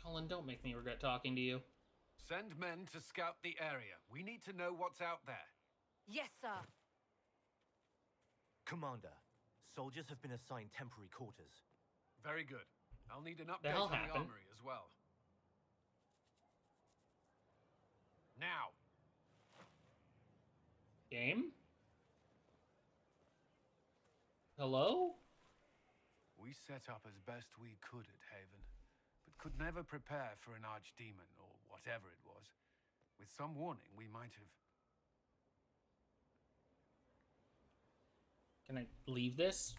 Colin, don't make me regret talking to you. Send men to scout the area. We need to know what's out there. Yes, sir. Commander, soldiers have been assigned temporary quarters. Very good. I'll need an update That'll on the happen. armory as well. Now. Game? Hello? We set up as best we could at Haven, but could never prepare for an archdemon or whatever it was. With some warning, we might have... Can I leave this?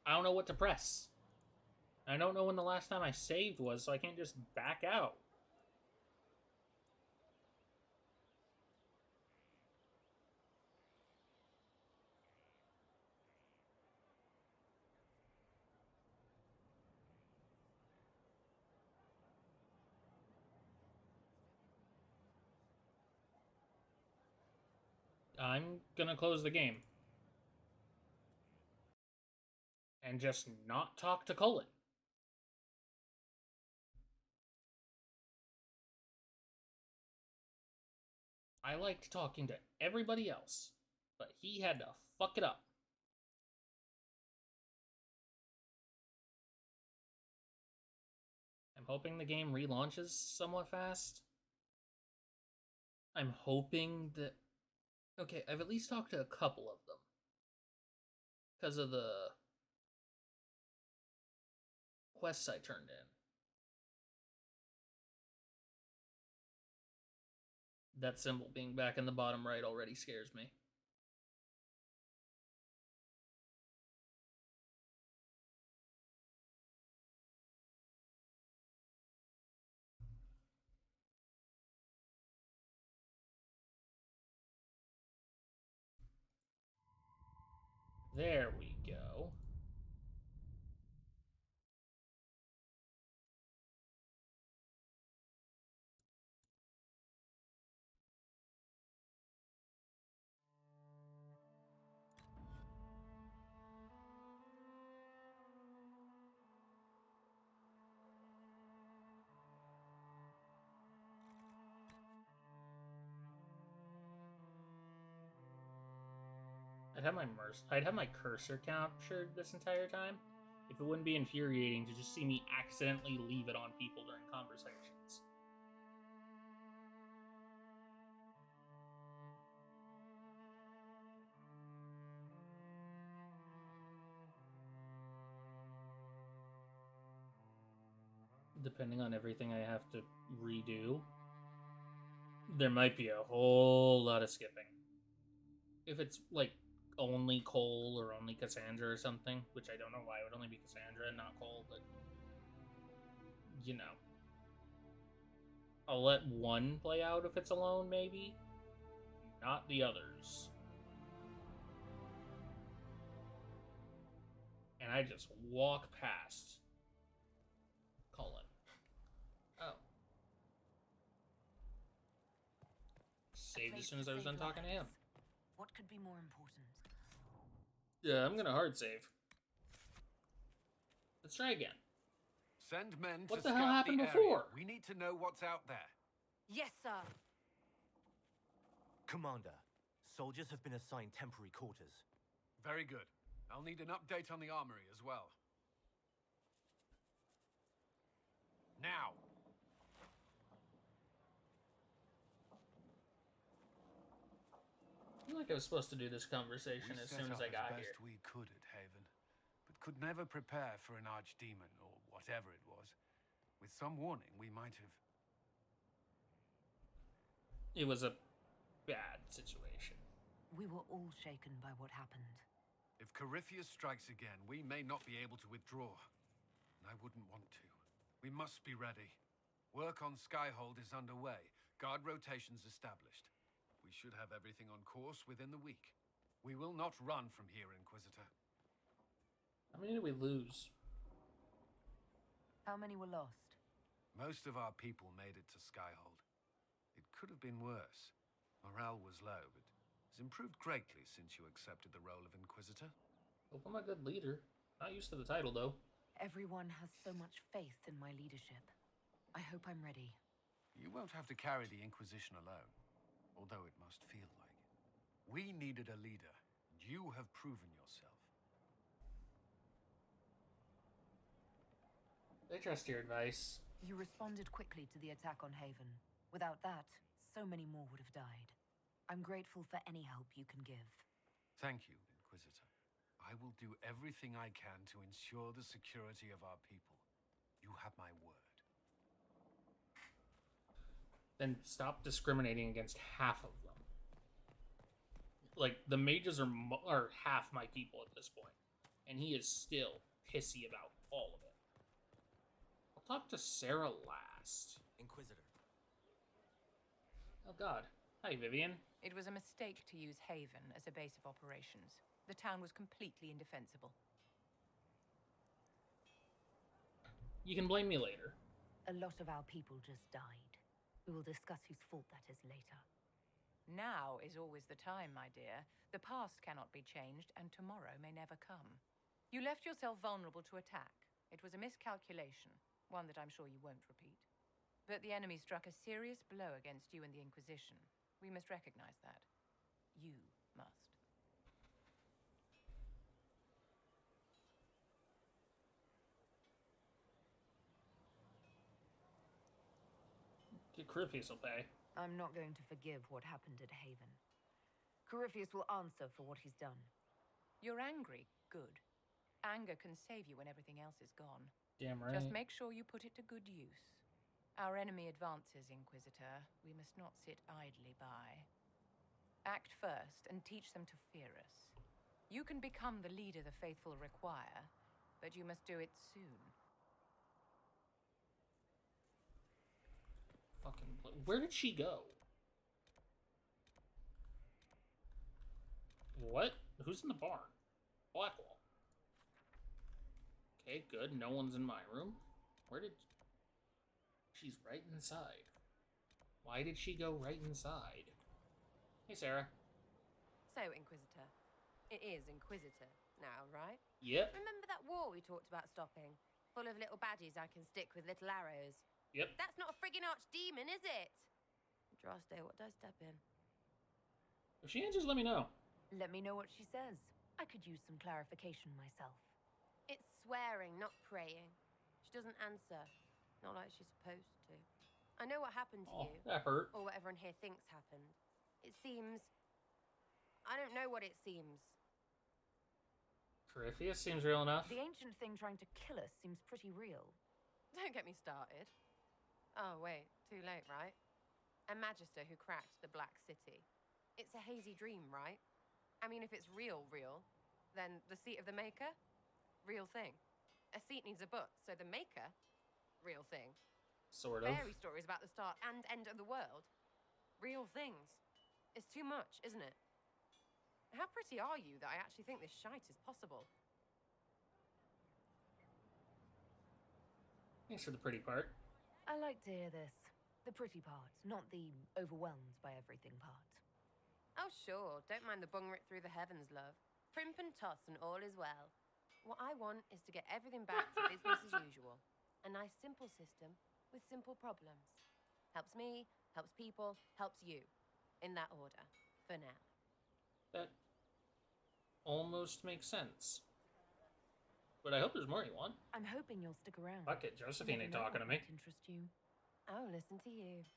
I don't know what to press. I don't know when the last time I saved was, so I can't just back out. I'm gonna close the game. And just not talk to Cullen. I liked talking to everybody else, but he had to fuck it up. I'm hoping the game relaunches somewhat fast. I'm hoping that... Okay, I've at least talked to a couple of them. Because of the quests I turned in. That symbol being back in the bottom right already scares me. There we go. I'd have my cursor captured this entire time. If it wouldn't be infuriating to just see me accidentally leave it on people during conversations. Depending on everything I have to redo, there might be a whole lot of skipping. If it's like only Cole or only Cassandra or something, which I don't know why it would only be Cassandra and not Cole, but you know. I'll let one play out if it's alone, maybe. Not the others. And I just walk past Cullen. Oh. Saved as soon as I was done talking to him. What could be more important? Yeah, I'm gonna hard save. Let's try again. Send men What to the hell scout happened the area. before? We need to know what's out there. Yes, sir. Commander, soldiers have been assigned temporary quarters. Very good. I'll need an update on the armory as well. Now. I feel like I was supposed to do this conversation as soon as I got here. We set up as best we could at Haven, but could never prepare for an archdemon or whatever it was. With some warning, we might have... It was a bad situation. We were all shaken by what happened. If Corypheus strikes again, we may not be able to withdraw. And I wouldn't want to. We must be ready. Work on Skyhold is underway. Guard rotations established. We should have everything on course within the week. We will not run from here, Inquisitor. How many did we lose? How many were lost? Most of our people made it to Skyhold. It could have been worse. Morale was low, but has improved greatly since you accepted the role of Inquisitor. Hope I'm a good leader. Not used to the title, though. Everyone has so much faith in my leadership. I hope I'm ready. You won't have to carry the Inquisition alone, although it must feel like it. We needed a leader, and you have proven yourself. I trust your advice. You responded quickly to the attack on Haven. Without that, so many more would have died. I'm grateful for any help you can give. Thank you, Inquisitor. I will do everything I can to ensure the security of our people. You have my word. Then stop discriminating against half of them. Like, the mages are half my people at this point, and he is still pissy about all of it. I'll talk to Sarah last. Inquisitor. Oh god. Hi, Vivian. It was a mistake to use Haven as a base of operations. The town was completely indefensible. You can blame me later. A lot of our people just died. We will discuss whose fault that is later. Now is always the time, my dear. The past cannot be changed, and tomorrow may never come. You left yourself vulnerable to attack. It was a miscalculation, one that I'm sure you won't repeat. But the enemy struck a serious blow against you and the Inquisition. We must recognize that. You must. Corypheus will pay. I'm not going to forgive what happened at Haven. Corypheus will answer for what he's done. You're angry. Good. Anger can save you when everything else is gone. Damn right. Just make sure you put it to good use. Our enemy advances, Inquisitor. We must not sit idly by. Act first and teach them to fear us. You can become the leader the faithful require, but you must do it soon. Where did she go? What? Who's in the barn? Blackwall. Okay, good. No one's in my room. Where did... She's right inside. Why did she go right inside? Hey, Sarah. So, Inquisitor. It is Inquisitor now, right? Yep. Remember that war we talked about stopping? Full of little baddies I can stick with little arrows. Yep. That's not a friggin' archdemon, is it? Draste, what did I step in? If she answers, let me know. Let me know what she says. I could use some clarification myself. It's swearing, not praying. She doesn't answer. Not like she's supposed to. I know what happened to Oh, you. that hurt. Or what everyone here thinks happened. It seems... I don't know what it seems. Corypheus seems real enough. The ancient thing trying to kill us seems pretty real. Don't get me started. Oh, wait. Too late, right? A magister who cracked the Black City. It's a hazy dream, right? I mean, if it's real, then the seat of the Maker? Real thing. A seat needs a book, so the Maker? Real thing. Sort of. Fairy stories about the start and end of the world? Real things. It's too much, isn't it? How pretty are you that I actually think this shite is possible? Thanks for the pretty part. I like to hear this. The pretty part, not the overwhelmed by everything part. Oh, sure. Don't mind the bung rip through the heavens, love. Primp and toss and all is well. What I want is to get everything back to business as usual. A nice, simple system with simple problems. Helps me, helps people, helps you. In that order. For now. That almost makes sense. But I hope there's more you want. I'm hoping you'll stick around. Fuck it, Josephine Never ain't know talking to what me. might interest you. Oh, listen to you.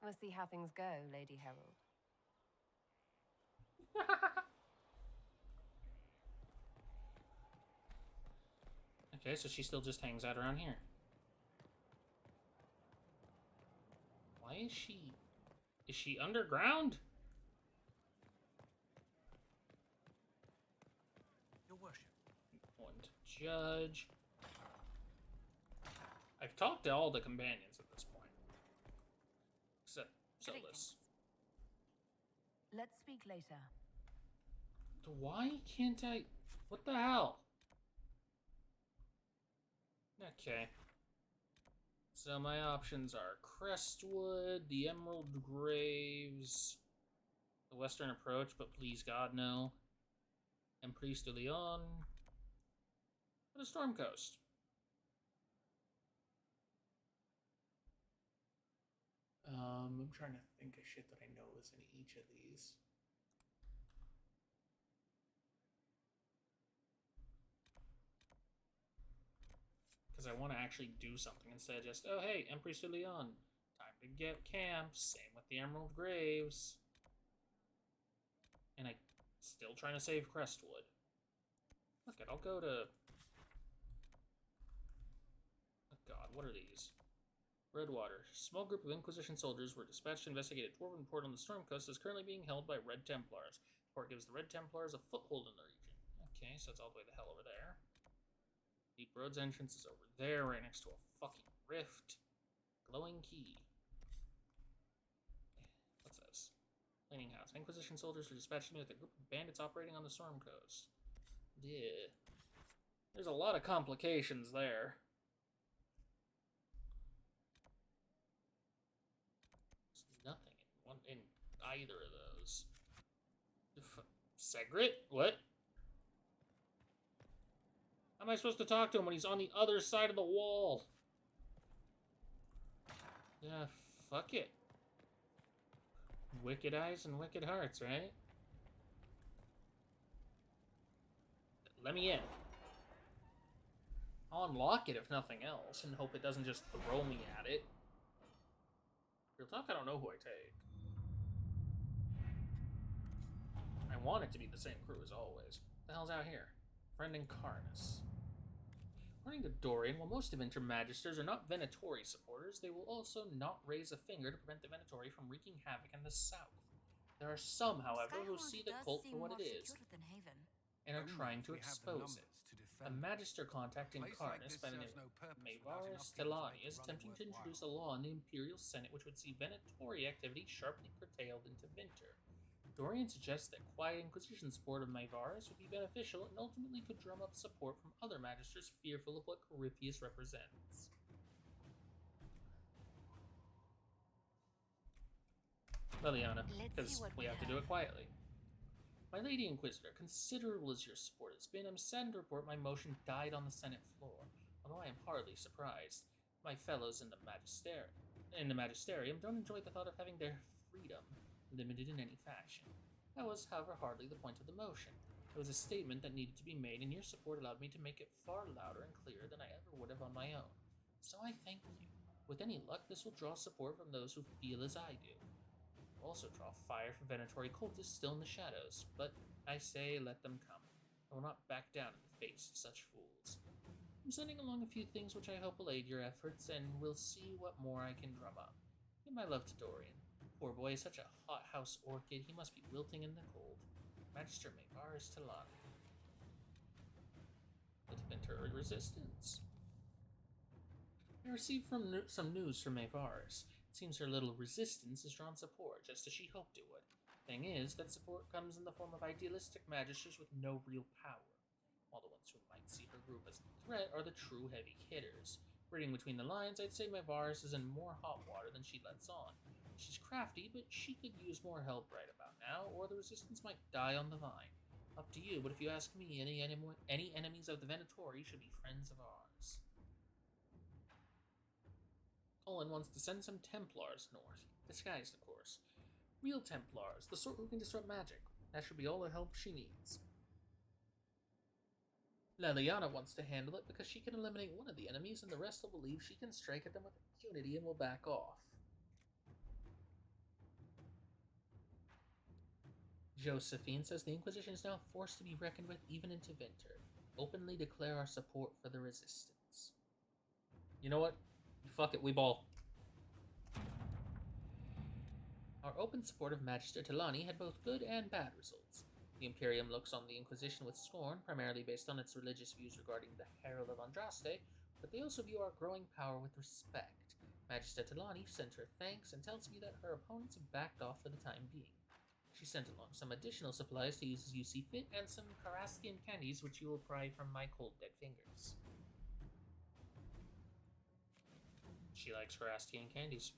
We'll see how things go, Lady Herald. Okay, so she still just hangs out around here. Why is she... Is she underground? Your worship. One to judge. I've talked to all the companions at this point. Except Solus. Let's speak later. Why can't I... What the hell? Okay. So my options are Crestwood, the Emerald Graves, the Western Approach, but please God no, and Priest de Leon, and the Storm Coast. I'm trying to think of shit that I know is in each of these. Because I want to actually do something instead of just, oh hey, Empress de Leon, time to get camps. Same with the Emerald Graves. And I still trying to save Crestwood. Look it, I'll go to... Oh god, what are these? Redwater. A small group of Inquisition soldiers were dispatched to investigate a dwarven port on the Storm Coast that is currently being held by Red Templars. The port gives the Red Templars a foothold in the region. Okay, so it's all the way the hell over there. Deep Road's entrance is over there, right next to a fucking rift. Glowing key. What's this? Cleaning house. Inquisition soldiers were dispatched with a group of bandits operating on the Storm Coast. Yeah. There's a lot of complications there. Nothing in either of those. Segret? What? How am I supposed to talk to him when he's on the other side of the wall? Yeah, fuck it. Wicked eyes and wicked hearts, right? Let me in. I'll unlock it if nothing else, and hope it doesn't just throw me at it. Real talk, I don't know who I take. I want it to be the same crew as always. What the hell's out here? Friend Incarnus. According to Dorian, while most of Intermagisters are not Venatori supporters, they will also not raise a finger to prevent the Venatori from wreaking havoc in the south. There are some, however, who see the cult for what it is, and are trying to expose it. A Magister contact Incarnus by the name of Maevaris Telani is attempting to introduce a law in the Imperial Senate which would see Venatori activity sharply curtailed into winter. Dorian suggests that quiet Inquisition support of Maevaris would be beneficial and ultimately could drum up support from other Magisters fearful of what Corypheus represents. Liliana, because we have to do it quietly. My Lady Inquisitor, considerable as your support has been, I'm saddened to report my motion died on the Senate floor. Although I am hardly surprised, my fellows in the Magisterium don't enjoy the thought of having their freedom limited in any fashion. That was, however, hardly the point of the motion. It was a statement that needed to be made, and your support allowed me to make it far louder and clearer than I ever would have on my own. So I thank you. With any luck, this will draw support from those who feel as I do. Also draw fire from Venatori cultists still in the shadows, but I say let them come. I will not back down in the face of such fools. I'm sending along a few things which I hope will aid your efforts, and we'll see what more I can drum up. Give my love to Dorian. Poor boy is such a hothouse orchid, he must be wilting in the cold. Magister Maevaris Telani. Bit of Venturi resistance. I received some news from Maevaris. It seems her little resistance has drawn support, just as she hoped it would. Thing is, that support comes in the form of idealistic magisters with no real power, while the ones who might see her group as a threat are the true heavy hitters. Reading between the lines, I'd say Maevaris is in more hot water than she lets on. She's crafty, but she could use more help right about now, or the resistance might die on the vine. Up to you, but if you ask me, any enemies of the Venatori should be friends of ours. Olin wants to send some Templars north, disguised of course. Real Templars, the sort who can disrupt magic. That should be all the help she needs. Liliana wants to handle it because she can eliminate one of the enemies and the rest will believe she can strike at them with impunity and will back off. Josephine says the Inquisition is now forced to be reckoned with even into winter. Openly declare our support for the resistance. You know what? Fuck it, we ball. Our open support of Magister Telani had both good and bad results. The Imperium looks on the Inquisition with scorn, primarily based on its religious views regarding the Herald of Andraste, but they also view our growing power with respect. Magister Telani sent her thanks and tells me that her opponents have backed off for the time being. She sent along some additional supplies to use as you see fit, and some Karastian candies which you will pry from my cold dead fingers. She likes Karastian candies.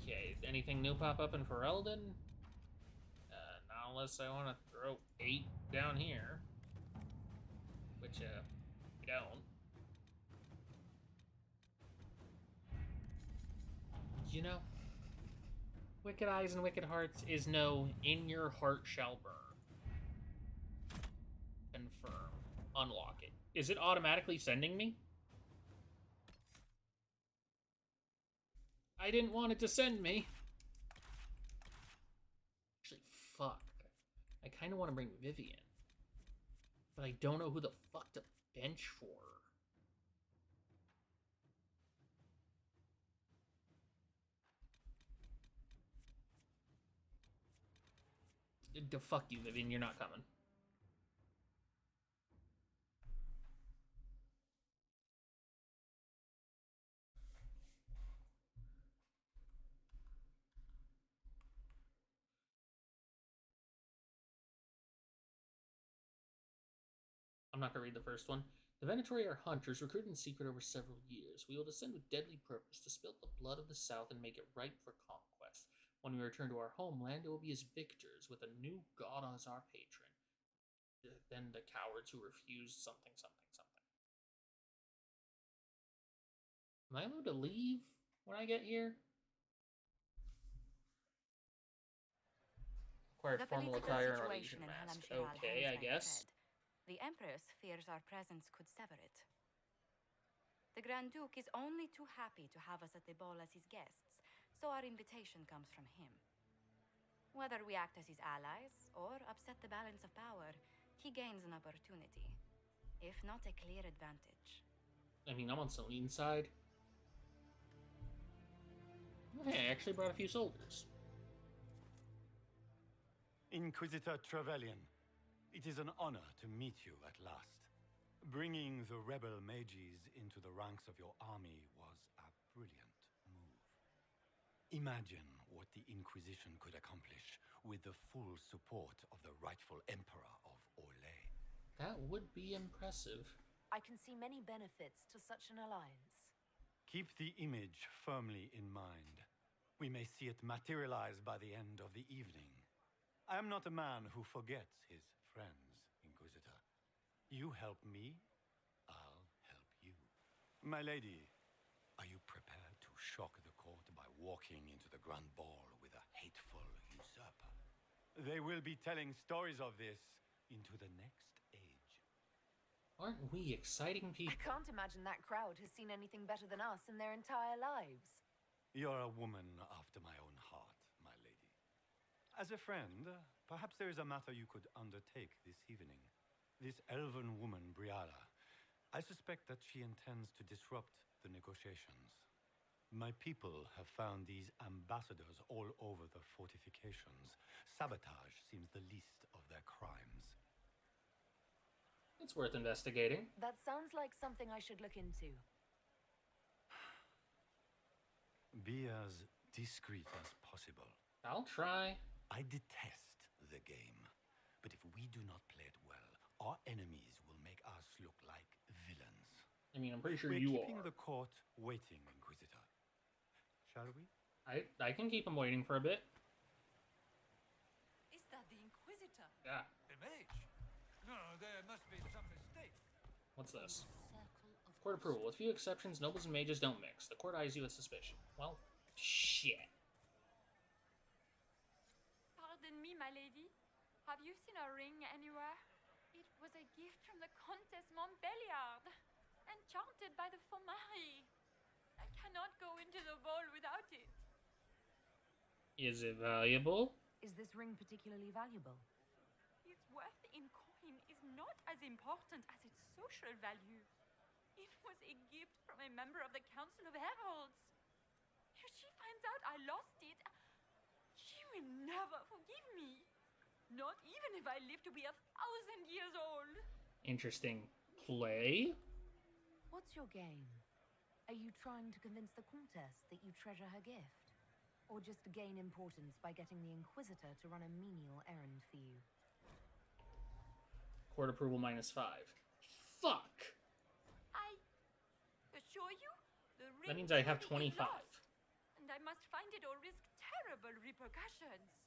Okay, anything new pop up in Ferelden? Not unless I want to throw 8 down here. Which, we don't. You know, Wicked Eyes and Wicked Hearts is no in your heart shall burn. Confirm. Unlock it. Is it automatically sending me? I didn't want it to send me. Actually, fuck. I kind of want to bring Vivian. But I don't know who the fuck to bench for. Fuck you, Vivian. You're not coming. I'm not going to read the first one. The Venatori are hunters, recruited in secret over several years. We will descend with deadly purpose to spill the blood of the South and make it ripe for conquest. When we return to our homeland, it will be as victors, with a new god as our patron. Then the cowards who refused something, something, something. Am I allowed to leave when I get here? Acquired formal attire and Legion mask. Okay, I guess. The Empress fears our presence could sever it. The Grand Duke is only too happy to have us at the ball as his guests, so our invitation comes from him. Whether we act as his allies or upset the balance of power, he gains an opportunity, if not a clear advantage. I mean, I'm on Celine's side. Hey, I actually brought a few soldiers. Inquisitor Trevelyan, it is an honor to meet you at last. Bringing the rebel mages into the ranks of your army was a brilliant move. Imagine what the Inquisition could accomplish with the full support of the rightful Emperor of Orlais. That would be impressive. I can see many benefits to such an alliance. Keep the image firmly in mind. We may see it materialize by the end of the evening. I am not a man who forgets his friends, Inquisitor. You help me, I'll help you. My lady, are you prepared to shock the court by walking into the Grand Ball with a hateful usurper? They will be telling stories of this into the next age. Aren't we exciting people? I can't imagine that crowd has seen anything better than us in their entire lives. You're a woman after my own heart, my lady. As a friend, perhaps there is a matter you could undertake this evening. This elven woman, Briala, I suspect that she intends to disrupt the negotiations. My people have found these ambassadors all over the fortifications. Sabotage seems the least of their crimes. It's worth investigating. That sounds like something I should look into. Be as discreet as possible. I'll try. I detest the game, but if we do not play it well, our enemies will make us look like villains. I mean, I'm pretty sure We're you keeping are. the court waiting, Inquisitor. Shall we? I can keep him waiting for a bit. Is that the Inquisitor? Yeah. The mage? No, there must be some mistake. What's this? Court approval. With few exceptions, nobles and mages don't mix. The court eyes you with suspicion. Well, shit. Pardon me, my lady. Have you seen a ring anywhere? It was a gift from the Countess Montbelliard, enchanted by the Qunari. I cannot go into the ball without it. Is it valuable? Is this ring particularly valuable? Its worth in coin is not as important as its social value. It was a gift from a member of the Council of Heralds. If she finds out I lost it, she will never forgive me. Not even if I live to be 1,000 years old. Interesting play. What's your game? Are you trying to convince the Countess that you treasure her gift? Or just to gain importance by getting the Inquisitor to run a menial errand for you? Court approval -5. Fuck! I assure you, the ring That means I have truly is 25. lost, and I must find it or risk terrible repercussions.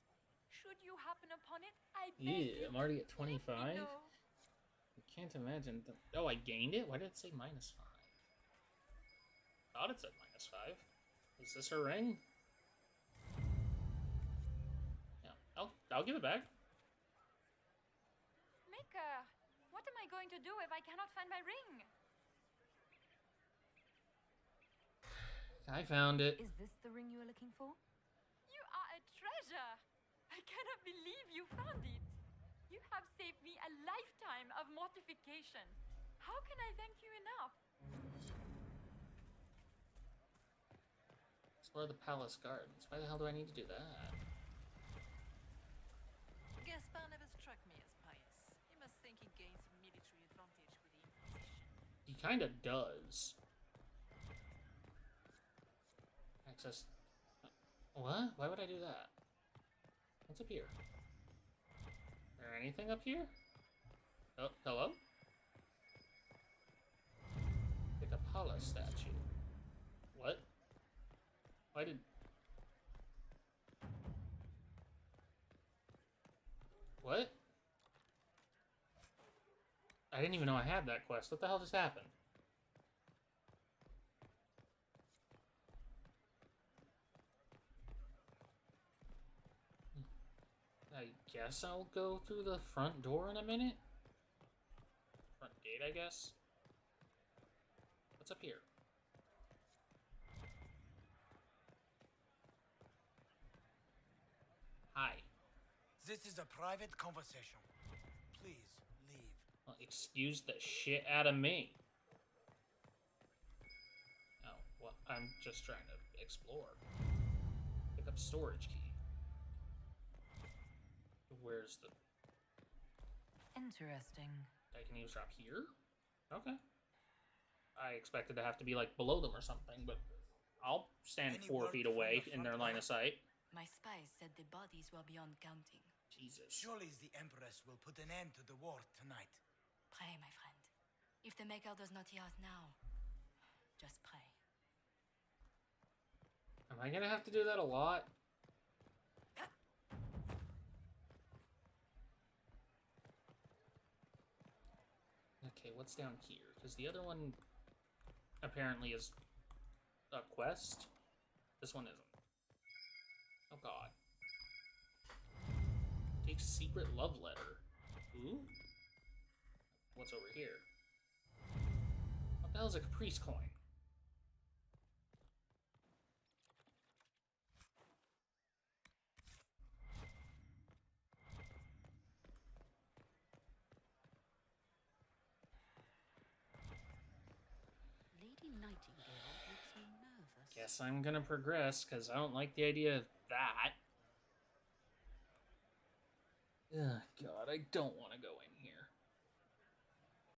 Should you happen upon it, I beg you, Yeah, I'm already at let me 25. know. I can't imagine. Oh, I gained it? Why did it say -5? Thought it said -5. Is this her ring? I'll give it back. Maker, what am I going to do if I cannot find my ring? I found it. Is this the ring you were looking for? You are a treasure! I cannot believe you found it! You have saved me a lifetime of mortification. How can I thank you enough? Explore the palace gardens. Why the hell do I need to do that? Gaspar never struck me as pious. He must think he gains some military advantage with the Inquisition. He kind of does. Access. What? Why would I do that? What's up here? Is there anything up here? Oh, hello? Pick a Paula statue. What? Why did... What? I didn't even know I had that quest. What the hell just happened? I guess I'll go through the front door in a minute? Front gate, I guess? What's up here? Hi. This is a private conversation. Please, leave. Well, excuse the shit out of me. Oh, well, I'm just trying to explore. Pick up storage key. Where's the... Interesting. I can eavesdrop here? Okay. I expected to have to be, like, below them or something, but I'll stand 4 feet away in their line of sight. My spies said the bodies were beyond counting. Jesus. Surely the Empress will put an end to the war tonight. Pray, my friend. If the Maker does not hear us now, just pray. Am I gonna have to do that a lot? Okay, what's down here? Because the other one apparently is a quest. This one isn't. Oh god. Take secret love letter. Ooh. What's over here? What the hell is a caprice coin? Lady Nightingale makes me nervous. Guess I'm gonna progress, because I don't like the idea of that. Ugh, God, I don't want to go in.